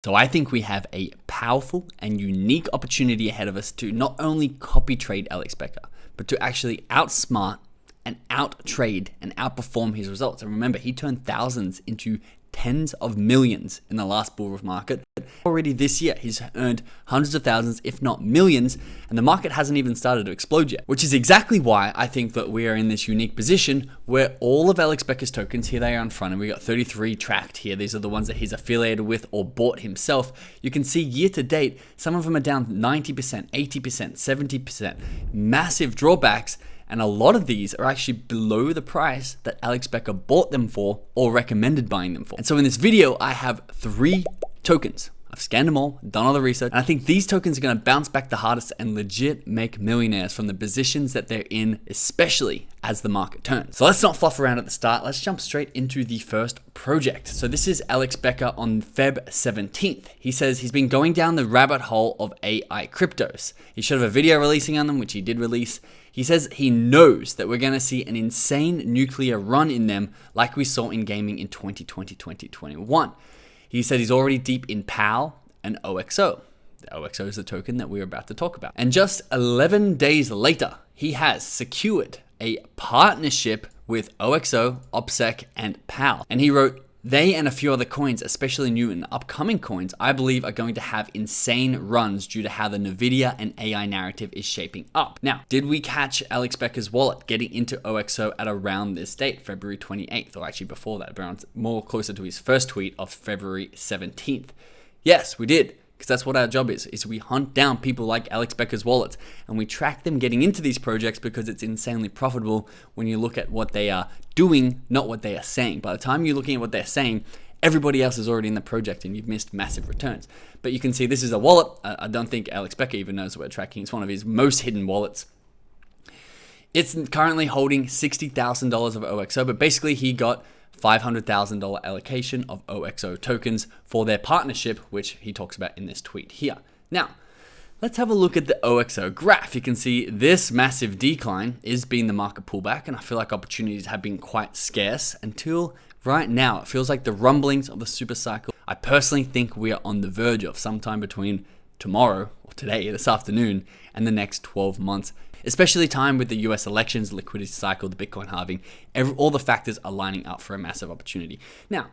So I think we have a powerful and unique opportunity ahead of us to not only copy trade Alex Becker, but to actually outsmart and out-trade and outperform his results. And remember, he turned thousands into tens of millions in the last bull run market. Already this year, he's earned hundreds of thousands, if not millions, and the market hasn't even started to explode yet, which is exactly why I think that we are in this unique position where all of Alex Becker's tokens, here they are in front, and we got 33 tracked here. These are the ones that he's affiliated with or bought himself. You can see year to date, some of them are down 90%, 80%, 70%, massive drawbacks. And a lot of these are actually below the price that Alex Becker bought them for or recommended buying them for. And so in this video, I have 3 tokens. I've scanned them all, done all the research, and I think these tokens are gonna bounce back the hardest and legit make millionaires from the positions that they're in, especially as the market turns. So let's not fluff around at the start. Let's jump straight into the first project. So this is Alex Becker on Feb 17th. He says he's been going down the rabbit hole of AI cryptos. He should have a video releasing on them, which he did release. He says he knows that we're going to see an insane nuclear run in them like we saw in gaming in 2020, 2021. He said he's already deep in PAL and OXO. The OXO is the token that we're about to talk about. And just 11 days later, he has secured a partnership with OXO, OPSEC, and PAL. And he wrote, they and a few other coins, especially new and upcoming coins, I believe are going to have insane runs due to how the NVIDIA and AI narrative is shaping up. Now, did we catch Alex Becker's wallet getting into OXO at around this date, February 28th, or actually before that, around more closer to his first tweet of February 17th? Yes, we did. Because that's what our job is we hunt down people like Alex Becker's wallets and we track them getting into these projects because it's insanely profitable when you look at what they are doing, not what they are saying. By the time you're looking at what they're saying, everybody else is already in the project and you've missed massive returns. But you can see this is a wallet. I don't think Alex Becker even knows what we're tracking. It's one of his most hidden wallets. It's currently holding $60,000 of OXO, but basically he got $500,000 allocation of OXO tokens for their partnership, which he talks about in this tweet here. Now, let's have a look at the OXO graph. You can see this massive decline is being the market pullback, and I feel like opportunities have been quite scarce until right now. It feels like the rumblings of the super cycle. I personally think we are on the verge of sometime between tomorrow or today, this afternoon, and the next 12 months. Especially time with the US elections, liquidity cycle, the Bitcoin halving, all the factors are lining up for a massive opportunity. Now,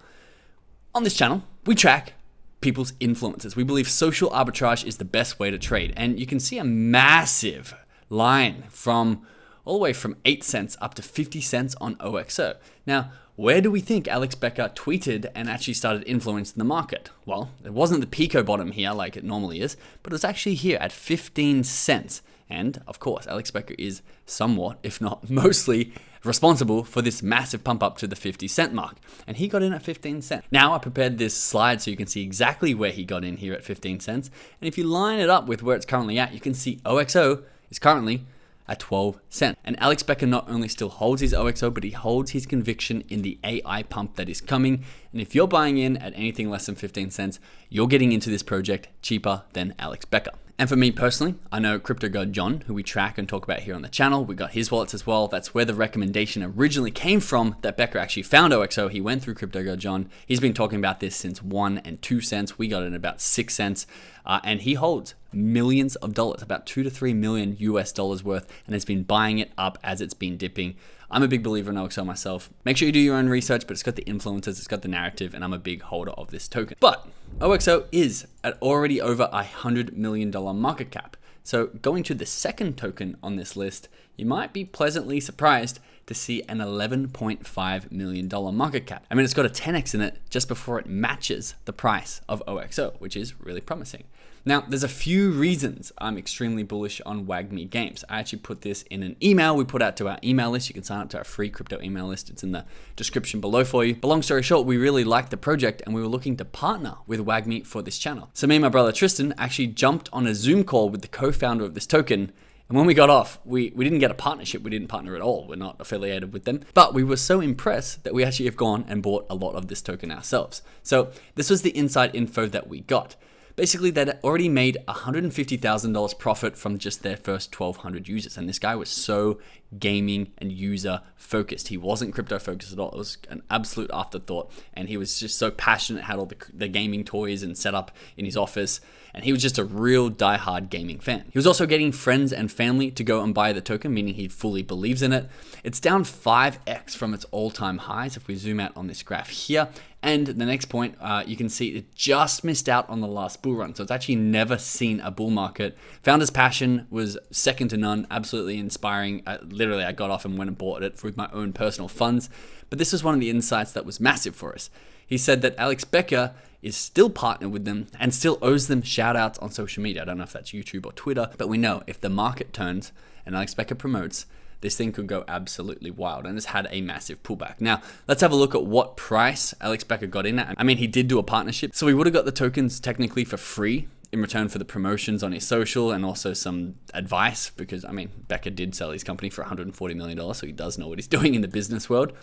on this channel, we track people's influences. We believe social arbitrage is the best way to trade. And you can see a massive line from all the way from 8 cents up to 50 cents on OXO. Now, where do we think Alex Becker tweeted and actually started influencing the market? Well, it wasn't the Pico bottom here like it normally is, but it was actually here at 15 cents. And of course, Alex Becker is somewhat, if not mostly, responsible for this massive pump up to the 50-cent mark. And he got in at 15 cents. Now I prepared this slide so you can see exactly where he got in here at 15 cents. And if you line it up with where it's currently at, you can see OXO is currently at 12 cents. And Alex Becker not only still holds his OXO, but he holds his conviction in the AI pump that is coming. And if you're buying in at anything less than 15 cents, you're getting into this project cheaper than Alex Becker. And for me personally, I know Crypto God John, who we track and talk about here on the channel. We got his wallets as well. That's where the recommendation originally came from that Becker actually found OXO. He went through Crypto God John. He's been talking about this since 1 and 2 cents. We got it in about 6 cents. And he holds millions of dollars, about 2 to 3 million US dollars worth, and has been buying it up as it's been dipping. I'm a big believer in OXO myself. Make sure you do your own research, but it's got the influencers, it's got the narrative, and I'm a big holder of this token. But OXO is at already over $100 million market cap. So going to the second token on this list, you might be pleasantly surprised to see an $11.5 million market cap. I mean, it's got a 10x in it just before it matches the price of OXO, which is really promising. Now, there's a few reasons I'm extremely bullish on Wagmi Games. I actually put this in an email we put out to our email list. You can sign up to our free crypto email list. It's in the description below for you. But long story short, we really liked the project and we were looking to partner with Wagmi for this channel. So me and my brother Tristan actually jumped on a Zoom call with the co-founder of this token. And when we got off, we didn't get a partnership. We didn't partner at all. We're not affiliated with them. But we were so impressed that we actually have gone and bought a lot of this token ourselves. So this was the inside info that we got. Basically, they'd already made $150,000 profit from just their first 1,200 users. And this guy was so gaming and user focused. He wasn't crypto focused at all. It was an absolute afterthought. And he was just so passionate, had all the gaming toys and set up in his office. And he was just a real diehard gaming fan. He was also getting friends and family to go and buy the token, meaning he fully believes in it. It's down 5x from its all-time highs if we zoom out on this graph here. And the next point, you can see it just missed out on the last bull run. So it's actually never seen a bull market. Founder's passion was second to none, absolutely inspiring. Literally, I got off and went and bought it with my own personal funds. But this was one of the insights that was massive for us. He said that Alex Becker is still partnered with them and still owes them shout outs on social media. I don't know if that's YouTube or Twitter, but we know if the market turns and Alex Becker promotes, this thing could go absolutely wild, and it's had a massive pullback. Now, let's have a look at what price Alex Becker got in at. I mean, he did do a partnership, so he would have got the tokens technically for free in return for the promotions on his social and also some advice, because, I mean, Becker did sell his company for $140 million, so he does know what he's doing in the business world.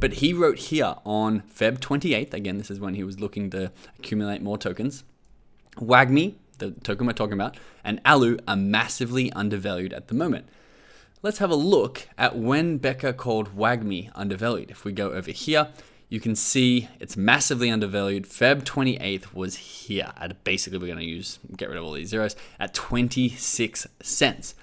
But he wrote here on Feb 28th, again, this is when he was looking to accumulate more tokens, Wagmi, the token we're talking about, and Alu are massively undervalued at the moment. Let's have a look at when Becker called Wagmi undervalued. If we go over here, you can see it's massively undervalued. Feb 28th was here at, basically we're going to get rid of all these zeros, at 26 cents.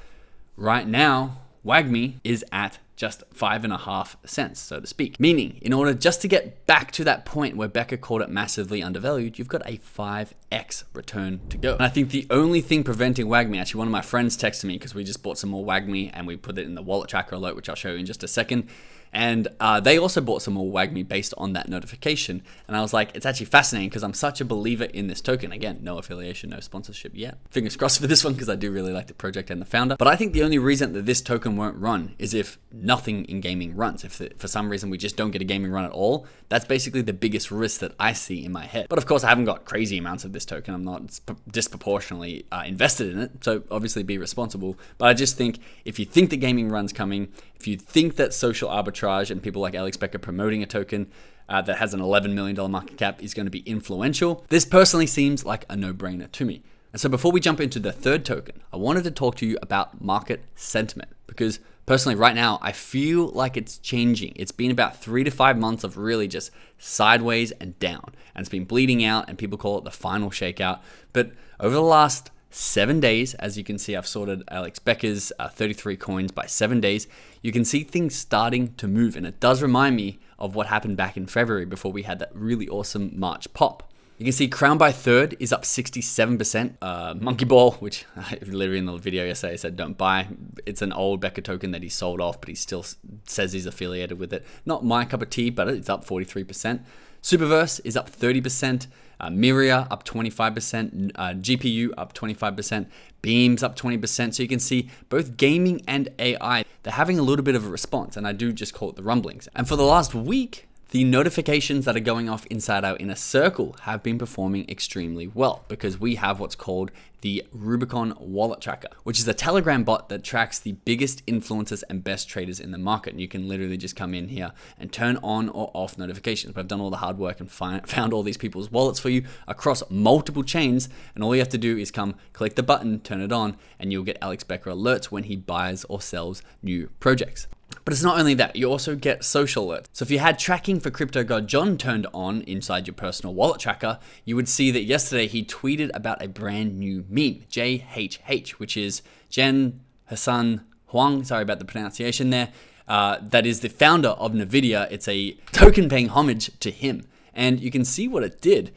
Right now, Wagmi is at just 5.5 cents, so to speak. Meaning, in order just to get back to that point where Becker called it massively undervalued, you've got a 5x return to go. And I think the only thing preventing Wagmi, actually one of my friends texted me because we just bought some more Wagmi and we put it in the wallet tracker alert, which I'll show you in just a second. And they also bought some more Wagmi based on that notification. And I was like, it's actually fascinating because I'm such a believer in this token. Again, no affiliation, no sponsorship yet. Fingers crossed for this one because I do really like the project and the founder. But I think the only reason that this token won't run is if nothing in gaming runs. If for some reason we just don't get a gaming run at all, that's basically the biggest risk that I see in my head. But of course, I haven't got crazy amounts of this token. I'm not disproportionately invested in it. So obviously be responsible. But I just think if you think the gaming run's coming, if you think that social arbitrage and people like Alex Becker promoting a token that has an $11 million market cap is going to be influential, this personally seems like a no-brainer to me. And so before we jump into the third token, I wanted to talk to you about market sentiment because personally right now, I feel like it's changing. It's been about 3 to 5 months of really just sideways and down, and it's been bleeding out and people call it the final shakeout. But over the last 7 days, as you can see, I've sorted Alex Becker's 33 coins by 7 days. You can see things starting to move, and it does remind me of what happened back in February before we had that really awesome March pop. You can see Crown by Third is up 67%. Monkey Ball, which literally in the video yesterday I said don't buy. It's an old Becker token that he sold off, but he still says he's affiliated with it. Not my cup of tea, but it's up 43%. Superverse is up 30%. Miria up 25%. GPU up 25%. Beams up 20%. So you can see both gaming and AI, they're having a little bit of a response, and I do just call it the rumblings. And for the last week, the notifications that are going off inside our inner circle have been performing extremely well because we have what's called the Rubicon Wallet Tracker, which is a Telegram bot that tracks the biggest influencers and best traders in the market. And you can literally just come in here and turn on or off notifications. But I've done all the hard work and found all these people's wallets for you across multiple chains. And all you have to do is come click the button, turn it on, and you'll get Alex Becker alerts when he buys or sells new projects. But it's not only that, you also get social alerts. So if you had tracking for Crypto God John turned on inside your personal wallet tracker, you would see that yesterday he tweeted about a brand new meme, JHH, which is Jen Hassan Huang, sorry about the pronunciation there, that is the founder of NVIDIA. It's a token paying homage to him. And you can see what it did.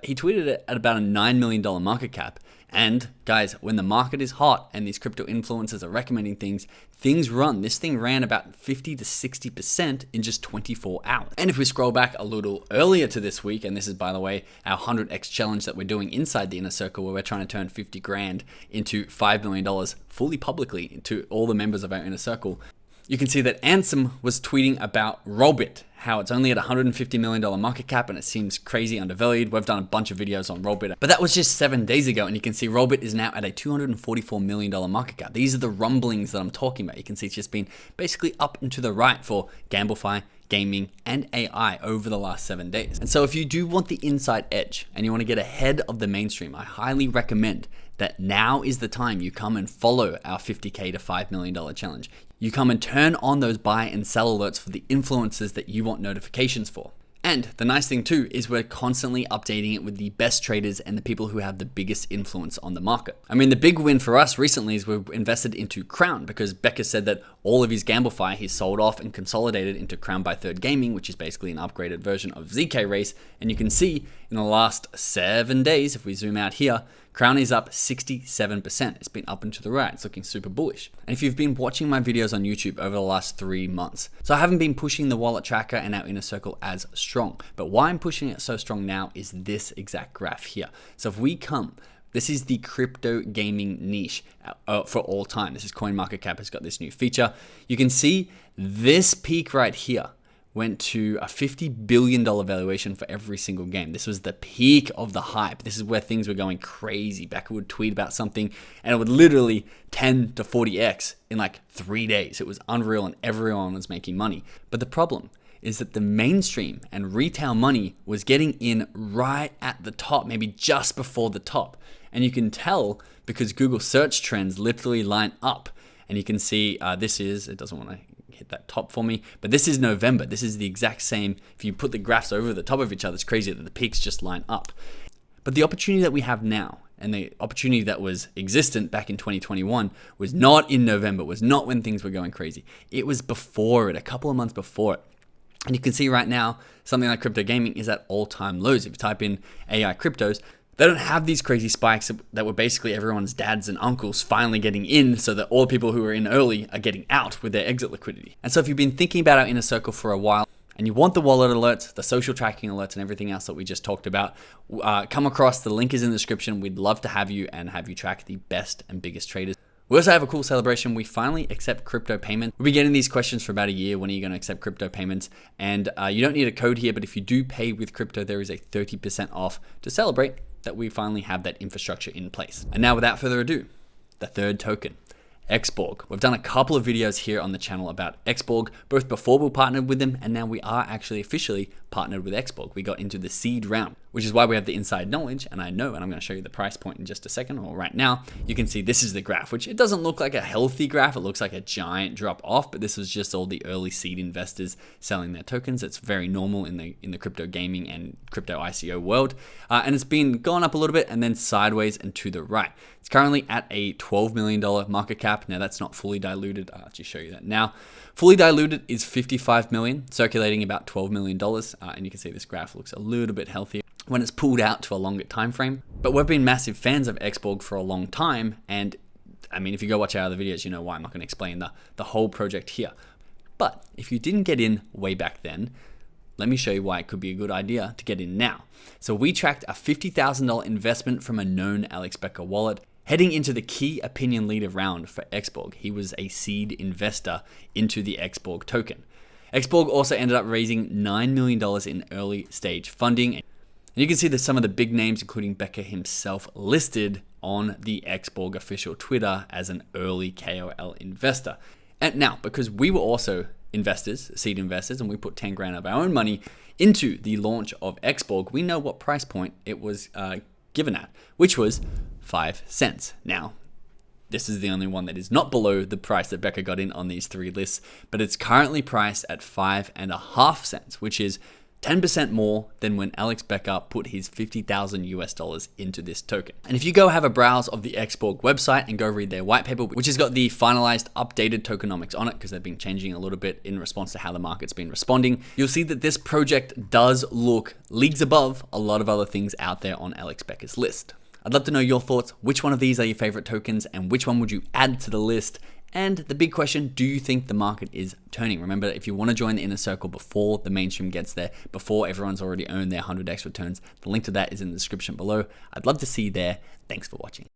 He tweeted it at about a $9 million market cap. And guys, when the market is hot and these crypto influencers are recommending things run. This thing ran about 50 to 60% in just 24 hours. And if we scroll back a little earlier to this week, and this is, by the way, our 100x challenge that we're doing inside the inner circle, where we're trying to turn 50 grand into $5 million fully publicly to all the members of our inner circle. You can see that Ansem was tweeting about Rollbit, how it's only at $150 million market cap and it seems crazy undervalued. We've done a bunch of videos on Rollbit, but that was just 7 days ago. And you can see Rollbit is now at a $244 million market cap. These are the rumblings that I'm talking about. You can see it's just been basically up and to the right for GambleFi, gaming, and AI over the last 7 days. And so if you do want the inside edge and you want to get ahead of the mainstream, I highly recommend that now is the time you come and follow our $50K to $5 million challenge. You come and turn on those buy and sell alerts for the influencers that you want notifications for. And the nice thing too is we're constantly updating it with the best traders and the people who have the biggest influence on the market. I mean, the big win for us recently is we've invested into Crown because Becker said that all of his Gamblify he's sold off and consolidated into Crown by Third Gaming, which is basically an upgraded version of ZK Race. And you can see in the last 7 days, if we zoom out here, Crown is up 67%. It's been up and to the right. It's looking super bullish. And if you've been watching my videos on YouTube over the last 3 months, so I haven't been pushing the wallet tracker and our inner circle as strong. But why I'm pushing it so strong now is this exact graph here. So if we come, this is the crypto gaming niche for all time. This is CoinMarketCap has got this new feature. You can see this peak right here went to a $50 billion valuation for every single game. This was the peak of the hype. This is where things were going crazy. Becker would tweet about something and it would literally 10 to 40x in like 3 days. It was unreal and everyone was making money. But the problem is that the mainstream and retail money was getting in right at the top, maybe just before the top. And you can tell because Google search trends literally line up. And you can see it doesn't want to hit that top for me, but this is November. This is the exact same. If you put the graphs over the top of each other, it's crazy that the peaks just line up. But the opportunity that we have now and the opportunity that was existent back in 2021 was not in November, was not when things were going crazy. It was before it, a couple of months before it. And you can see right now, something like crypto gaming is at all-time lows. If you type in AI cryptos, they don't have these crazy spikes that were basically everyone's dads and uncles finally getting in so that all the people who were in early are getting out with their exit liquidity. And so if you've been thinking about our inner circle for a while and you want the wallet alerts, the social tracking alerts, and everything else that we just talked about, come across. The link is in the description. We'd love to have you and have you track the best and biggest traders. We also have a cool celebration. We finally accept crypto payments. We've been getting these questions for about a year. When are you going to accept crypto payments? And you don't need a code here, but if you do pay with crypto, there is a 30% off to celebrate that we finally have that infrastructure in place. And now without further ado, the third token, Xborg. We've done a couple of videos here on the channel about Xborg, both before we partnered with them and now we are actually officially partnered with Xborg. We got into the seed round, which is why we have the inside knowledge. And I know, and I'm going to show you the price point in just a second, or right now, you can see this is the graph, which it doesn't look like a healthy graph. It looks like a giant drop off, but this was just all the early seed investors selling their tokens. It's very normal in the crypto gaming and crypto ICO world. And it's been going up a little bit and then sideways and to the right. It's currently at a $12 million market cap. Now that's not fully diluted. I'll just show you that now. Fully diluted is 55 million, circulating about $12 million. And you can see this graph looks a little bit healthier when it's pulled out to a longer time frame. But we've been massive fans of Xborg for a long time. And I mean, if you go watch our other videos, you know why. I'm not going to explain the whole project here. But if you didn't get in way back then, let me show you why it could be a good idea to get in now. So we tracked a $50,000 investment from a known Alex Becker wallet heading into the key opinion leader round for Xborg. He was a seed investor into the Xborg token. Xborg also ended up raising $9 million in early stage funding. And you can see that some of the big names, including Becker himself, listed on the Xborg official Twitter as an early KOL investor. And now, because we were also investors, seed investors, and we put 10 grand of our own money into the launch of Xborg, we know what price point it was given at, which was 5 cents. Now, this is the only one that is not below the price that Becker got in on these 3 lists, but it's currently priced at 5.5 cents, which is 10% more than when Alex Becker put his $50,000 into this token. And if you go have a browse of the Xborg website and go read their white paper, which has got the finalized updated tokenomics on it, because they've been changing a little bit in response to how the market's been responding, you'll see that this project does look leagues above a lot of other things out there on Alex Becker's list. I'd love to know your thoughts. Which one of these are your favorite tokens and which one would you add to the list? And the big question, do you think the market is turning? Remember, if you want to join the inner circle before the mainstream gets there, before everyone's already earned their 100x returns, the link to that is in the description below. I'd love to see you there. Thanks for watching.